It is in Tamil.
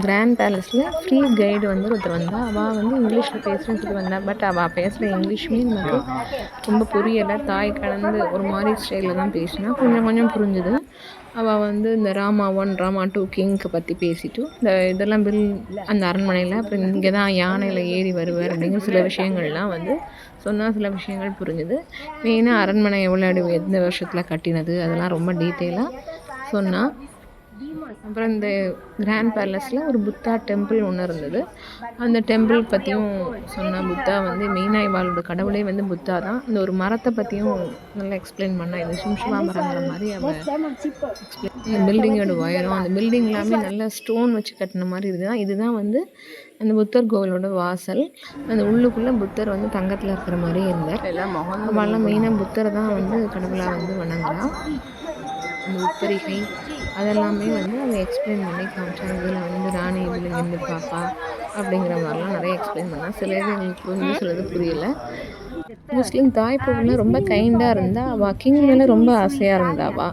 கிராண்ட் பேலஸில் ஃப்ரீ கைடு வந்து ஒருத்தர் வந்தால் அவள் வந்து இங்கிலீஷில் பேசுகிறேன்னு சொல்லி வந்தாள். பட் அவள் பேசுகிற இங்கிலீஷுமே நமக்கு ரொம்ப புரியலை. தாய் கலந்து ஒரு மாதிரி ஸ்டைலில் தான் பேசினா. கொஞ்சம் கொஞ்சம் புரிஞ்சுது. அவள் வந்து இந்த ராமா 1 ராமா 2 கிங்க்கு பற்றி பேசிட்டு இந்த இதெல்லாம் அந்த அரண்மனையில் அப்புறம் இங்கே தான் யானையில் ஏறி வருவார் அப்படிங்கிற சில விஷயங்கள்லாம் வந்து சொன்னால் சில விஷயங்கள் புரிஞ்சுது. மெயினாக அரண்மனை எவ்வளோ அடி எந்த வருஷத்தில் கட்டினது அதெல்லாம் ரொம்ப டீட்டெயிலாக சொன்னால். அப்புறம் இந்த கிராண்ட் பேலஸில் ஒரு புத்தா டெம்பிள் ஒன்று இருந்தது. அந்த டெம்பிள் பற்றியும் சொன்னால் புத்தா வந்து மெயினாக இவாளோட கடவுளே வந்து புத்தா தான். இந்த ஒரு மரத்தை பற்றியும் நல்லா எக்ஸ்பிளைன் பண்ணால் இது சிம்ஷிவா மரங்கிற மாதிரி அவள் இந்த பில்டிங்கோட உயரம் அந்த பில்டிங் எல்லாமே நல்லா ஸ்டோன் வச்சு கட்டின மாதிரி இதுதான். இதுதான் வந்து அந்த புத்தர் கோவிலோட வாசல். அந்த உள்ளுக்குள்ளே புத்தர் வந்து தங்கத்தில் இருக்கிற மாதிரி இருந்தார். அவெல்லாம் மெயினாக புத்தரை தான் வந்து கடவுளாக வந்து வணங்குறான். அந்த உப்பரிகை அதெல்லாமே வந்து அதை எக்ஸ்பிளைன் பண்ணி காமிச்சாங்க. இதில் வந்து ராணி இதில் இருந்து பாப்பா அப்படிங்கிற மாதிரிலாம் நிறைய எக்ஸ்பிளைன் பண்ணால் சில இது எங்களுக்கு புரிஞ்சு சிலது புரியலை. முஸ்லீம் தாய் பொண்ணு ரொம்ப கைண்டாக இருந்தால் அவள் கிங் மேலே ரொம்ப ஆசையாக இருந்தாவா.